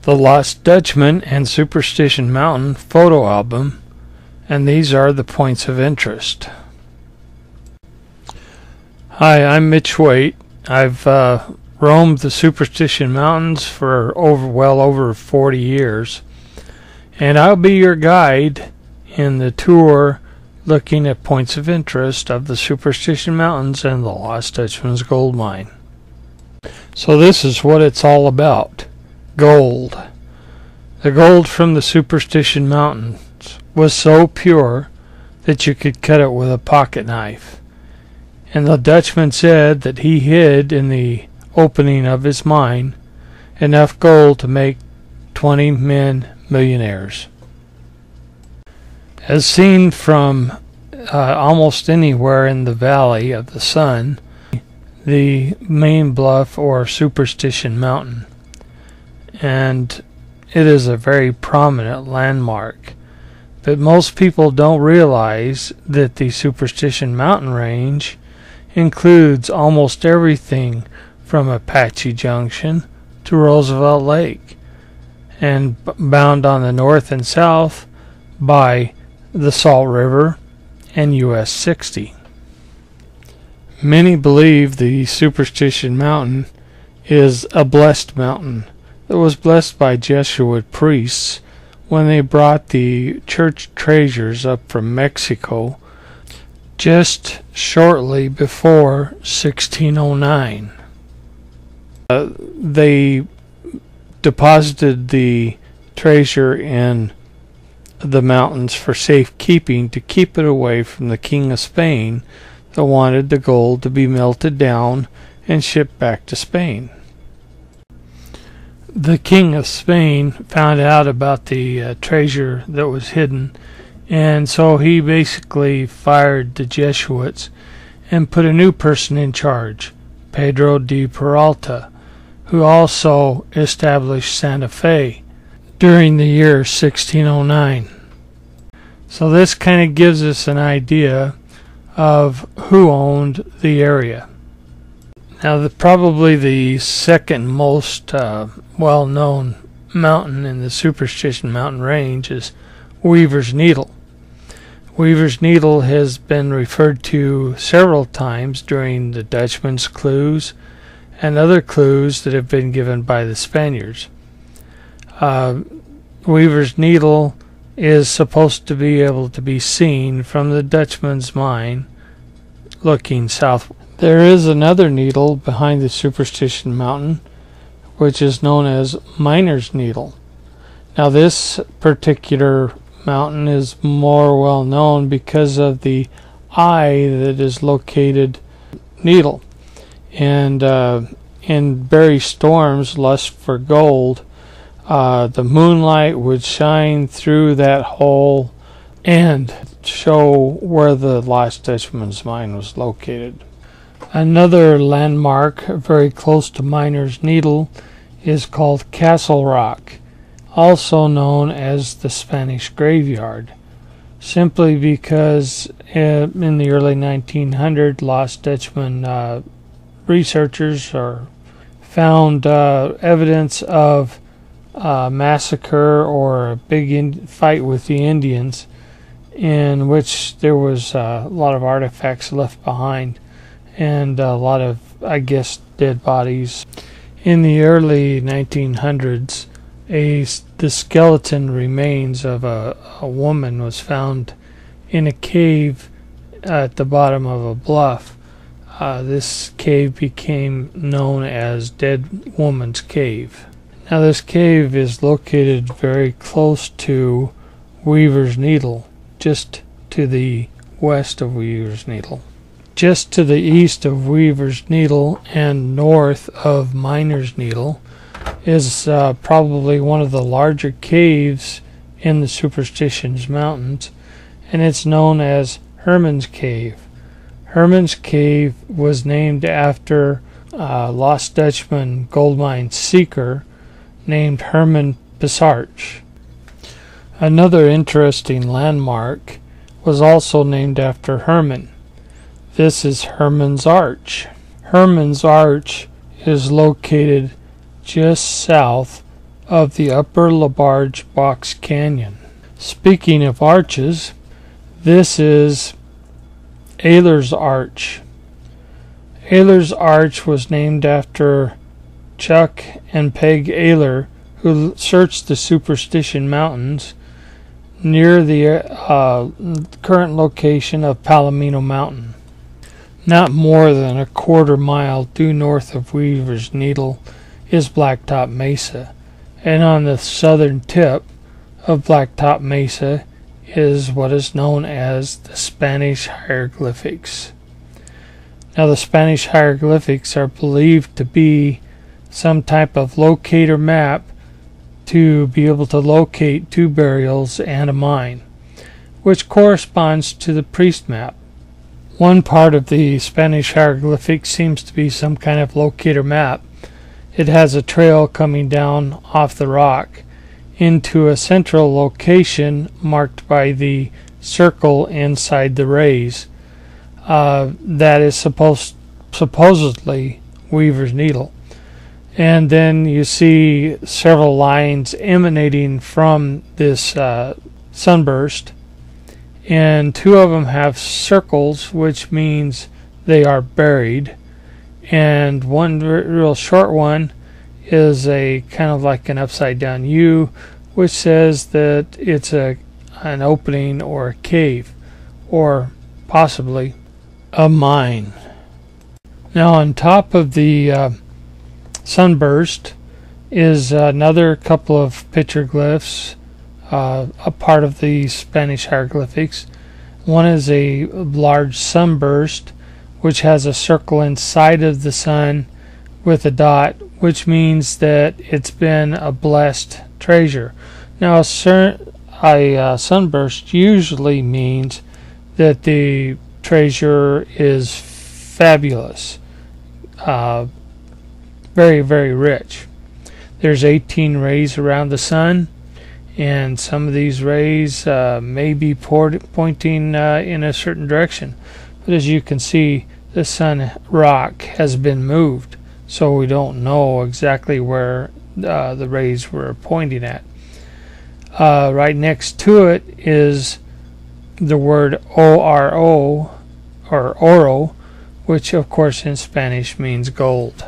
the Lost Dutchman and Superstition Mountain photo album, and these are the points of interest. Hi, I'm Mitch Waite. I've roamed the Superstition Mountains for well over 40 years, and I'll be your guide in the tour looking at points of interest of the Superstition Mountains and the Lost Dutchman's gold mine. So this is what it's all about. Gold. The gold from the Superstition Mountains was so pure that you could cut it with a pocket knife. And the Dutchman said that he hid in the opening of his mine enough gold to make 20 men millionaires. As seen from almost anywhere in the Valley of the Sun, the main bluff or Superstition Mountain, and it is a very prominent landmark. But most people don't realize that the Superstition Mountain range includes almost everything from Apache Junction to Roosevelt Lake, and bound on the north and south by the Salt River and US 60. Many believe the Superstition Mountain is a blessed mountain that was blessed by Jesuit priests when they brought the church treasures up from Mexico just shortly before 1609. They deposited the treasure in the mountains for safekeeping, to keep it away from the King of Spain that wanted the gold to be melted down and shipped back to Spain. The King of Spain found out about the treasure that was hidden, and so he basically fired the Jesuits and put a new person in charge, Pedro de Peralta, who also established Santa Fe during the year 1609. So this kind of gives us an idea of who owned the area. Now, probably the second most well-known mountain in the Superstition Mountain range is Weaver's Needle. Weaver's Needle has been referred to several times during the Dutchman's clues and other clues that have been given by the Spaniards. Weaver's Needle is supposed to be able to be seen from the Dutchman's mine looking south. There is another needle behind the Superstition Mountain, which is known as Miner's Needle. Now, this particular mountain is more well known because of the eye that is located needle, and in Barry Storm's Lust for Gold, the moonlight would shine through that hole and show where the Lost Dutchman's mine was located. Another landmark very close to Miner's Needle is called Castle Rock, also known as the Spanish Graveyard, simply because in the early 1900s, Lost Dutchman researchers found evidence of a massacre or a big fight with the Indians, in which there was a lot of artifacts left behind and a lot of, I guess, dead bodies. In the early 1900s, the skeleton remains of a woman was found in a cave at the bottom of a bluff. This cave became known as Dead Woman's Cave. Now, this cave is located very close to Weaver's Needle, just to the west of Weaver's Needle. Just to the east of Weaver's Needle and north of Miner's Needle is probably one of the larger caves in the Superstition Mountains, and it's known as Herman's Cave. Herman's Cave was named after Lost Dutchman gold mine seeker named Herman Pisarch. Another interesting landmark was also named after Herman. This is Herman's Arch. Herman's Arch is located just south of the Upper LaBarge Box Canyon. Speaking of arches, this is Ayler's Arch. Ayler's Arch was named after Chuck and Peg Ayler, who searched the Superstition Mountains near the current location of Palomino Mountain. Not more than a quarter mile due north of Weaver's Needle is Blacktop Mesa, and on the southern tip of Blacktop Mesa is what is known as the Spanish hieroglyphics. Now, the Spanish hieroglyphics are believed to be some type of locator map to be able to locate two burials and a mine, which corresponds to the priest map. One part of the Spanish hieroglyphic seems to be some kind of locator map. It has a trail coming down off the rock into a central location marked by the circle inside the rays. That is supposedly Weaver's Needle. And then you see several lines emanating from this sunburst, and two of them have circles, which means they are buried, and one real short one is a kind of like an upside down U, which says that it's an opening or a cave, or possibly a mine. Now, on top of the sunburst is another couple of petroglyphs, a part of the Spanish hieroglyphics. One is a large sunburst, which has a circle inside of the sun with a dot, which means that it's been a blessed treasure. Now, a sunburst usually means that the treasure is fabulous, very, very rich. There's 18 rays around the sun, and some of these rays may be pointing in a certain direction. But as you can see, the sun rock has been moved, so we don't know exactly where the rays were pointing at. Right next to it is the word ORO, or oro, which of course in Spanish means gold.